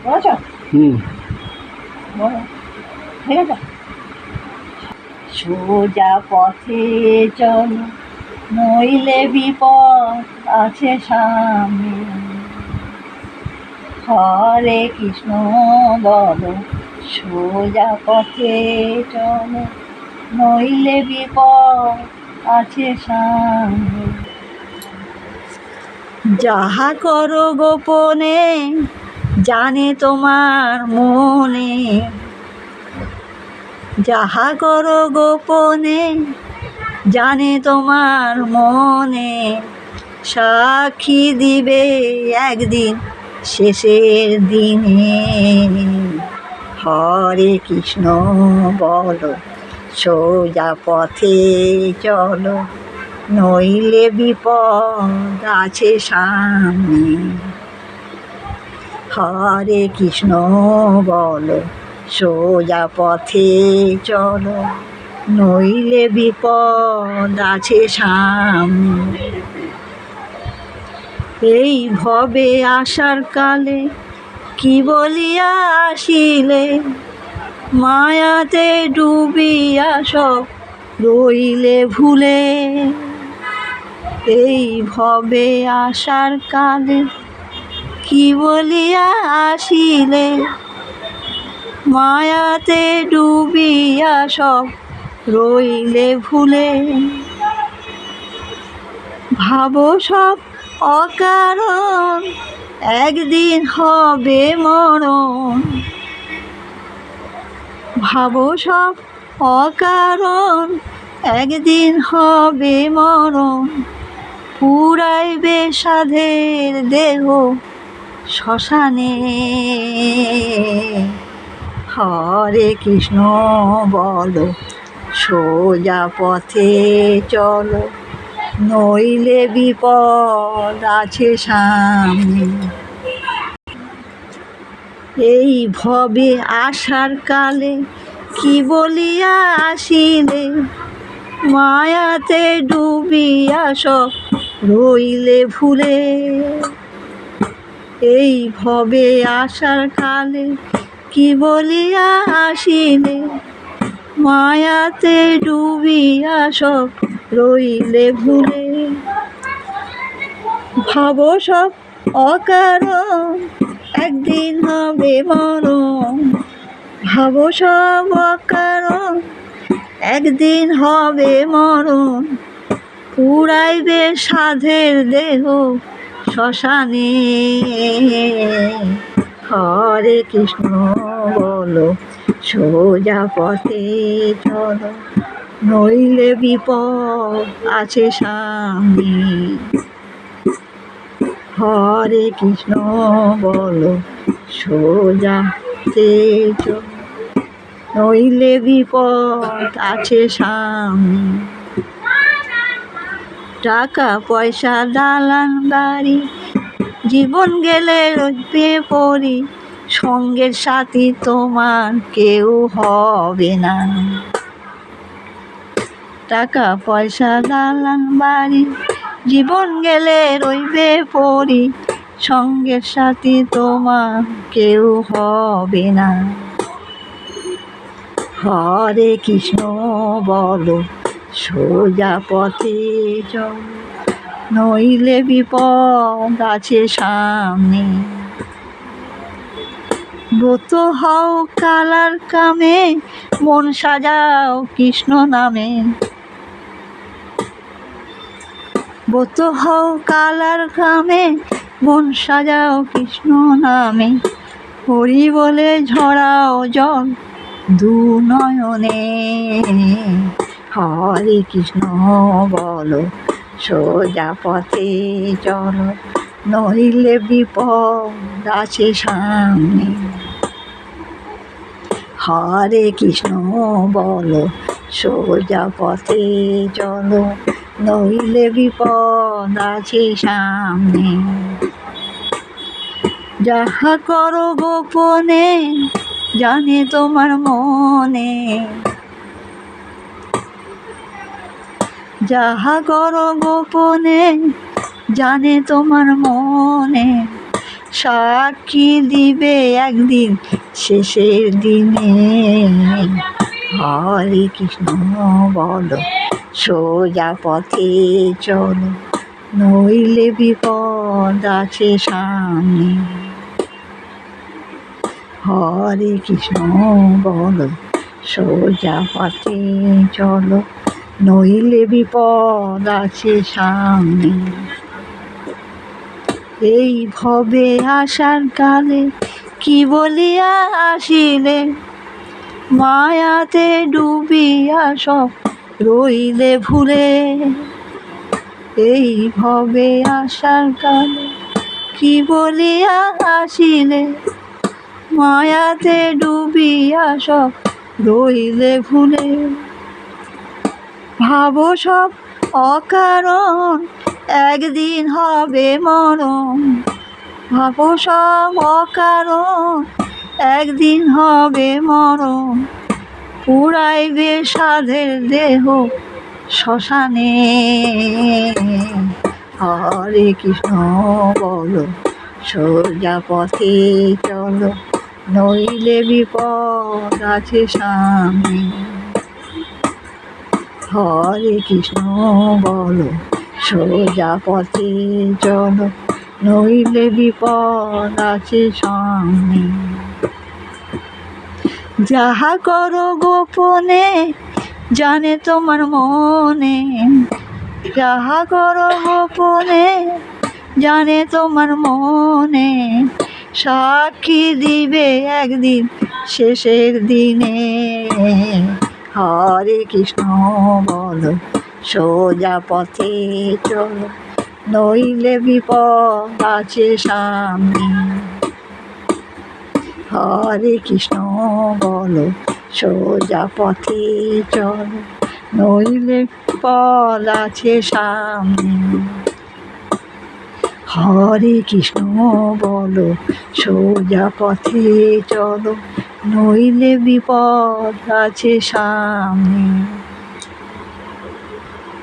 বলেছ? বলো, ঠিক আছে। সোজা পথে চলো, নইলে বিপদ আছে সামনে। হরে কৃষ্ণ বলো, সোজা পথে চলো, নইলে বিপদ আছে সামনে। যাহা করো গোপনে জানে তোমার মনে, যাহা করো গোপনে জানে তোমার মনে, সাক্ষী দিবে একদিন শেষের দিনে। হরে কৃষ্ণ বলো, সোজা পথে চলো, নইলে বিপদ আছে সামনে। হরে কৃষ্ণ বলো, সোজা পথে চলো, নইলে বিপদ আছে সামনে। এই ভবে আসার কালে কি বলিয়া আসিলে, মায়াতে ডুবিয়া সব রইলে ভুলে। এই ভবে আসার কালে কি বলিয়া আসিলে, মায়াতে ডুবিয়া সব রইলে ভুলে। ভাবো সব অকারণ একদিন হবে মরণ, ভাবো সব অকারণ একদিন হবে মরণ। পুরাইবে সাধের দেহ শ্মশানে। হরে কৃষ্ণ বলো, সোজা পথে চলো, নইলে বিপদ আছে সামনে। এই ভবে আসার কালে কি বলিয়া আসিলে, মায়াতে ডুবিয়া সব রইলে ভুলে। এই ভবে আসার কালে কি বলিয়া আসিলে, মায়াতে ডুবিয়া সব রইলে ভুলে। ভাবো সব অকারণ একদিন হবে মরণ, ভাবো সব অকারণ একদিন হবে মরণ। পুরাইবে সাধের দেহ শ্মশানে। হরে কৃষ্ণ বলো, সোজা পথে চলো, নইলে বিপদ আছে সামনে। হরে কৃষ্ণ বলো, সোজা পথে চলো, নইলে বিপদ আছে সামনে। টাকা পয়সা দালান বাড়ি জীবন গেলে রইবে পড়ি, সঙ্গের সাথী তোমার কেউ হবে না। টাকা পয়সা দালান বাড়ি জীবন গেলে রইবে পড়ি, সঙ্গের সাথী তোমার কেউ হবে না। হরে কৃষ্ণ বলো, সোজা পথে চলো, নইলে বিপদ আছে সামনে। ব্রত হও কালার কামে, মন সাজাও কৃষ্ণ নামে। ব্রত হও কালার কামে, মন সাজাও কৃষ্ণ নামে। হরি বলে ঝরাও জল দু নয়নে। হরে কৃষ্ণ বলো, সোজা পথে চলো, নইলে বিপদ আছে সামনে। হরে কৃষ্ণ বলো, সোজা পথে চলো, নইলে বিপদ আছে সামনে। যাহা করো গোপনে জানে তোমার মনে, যাহা করো গোপনে জানে তোমার মনে। সাক্ষী দিবে একদিন শেষের দিনে। হরে কৃষ্ণ বলো সোজা পথে চলো, নইলে বিপদ আছে সামনে। হরে কৃষ্ণ বলো সোজা পথে চলো, নইলে বিপদ আছে সামনে। এই ভবে আসার কালে কি বলিয়া আসিলে, মায়াতে ডুবিয়া সব রইলে ভুলে। এই ভবে আসার কালে কি বলিয়া আসিলে, মায়াতে ডুবিয়া সব রইলে ভুলে। ভাবো সব অকারণ একদিন হবে মরণ, ভাবো সব অকারণ একদিন হবে মরণ। পুরাইবে সাধের দেহ শ্মশানে। হরে কৃষ্ণ বলো সোজা পথে চলো, নইলে বিপদ আছে সামনে। হরে কৃষ্ণ বলো সোজা পথে চলো, নইলে বিপদ আছে সামনে। যাহা করো গোপনে জানে তোমার মনে, যাহা করো গোপনে জানে তোমার মনে। সাক্ষী দিবে একদিন শেষের দিনে। হরে কৃষ্ণ বলো সোজা পথে চলো, নইলে বিপদ আছে সামনে। হরে কৃষ্ণ বলো সোজা পথে চলো, নইলে বিপদ আছে সামনে। হরে কৃষ্ণ বলো সোজা পথে চলো, নইলে বিপদ আছে সামনে।